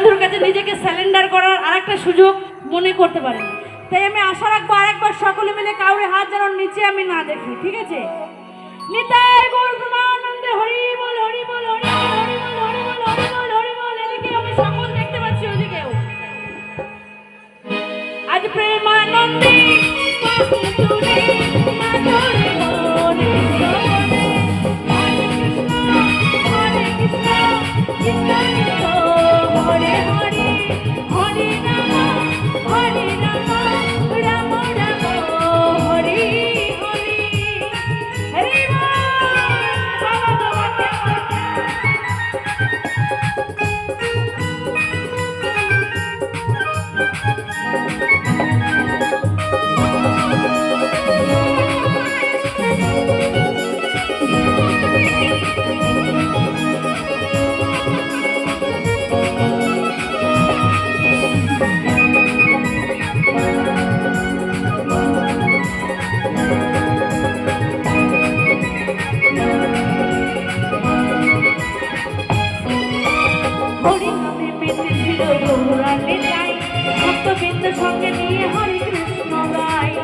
বন্ধুর কাছে নিজেকে স্যালেন্ডার করার আরেকটা সুযোগ মনে করতে পারেন। তাই আমি আশা রাখবো আরেকবার সকলে মিলে কাউরে হাত যেন নিচে আমি না দেখি, ঠিক আছে? নিতাই গৌর প্রেমানন্দে হরি বল হরি বল হরি বল হরি বল হরি বল হরি বল হরি বল। এদিকে আমি সকল দেখতে পাচ্ছি, ওদিকেও আজ প্রেমানন্দে তুলে মাধুরী মনে সবনে হরে কৃষ্ণ কৃষ্ণ কৃষ্ণ হরে হরে হরে রাম রাম রাম হরে হরে। হরে সঙ্গে নিয়ে হরে কৃষ্ণ গায়।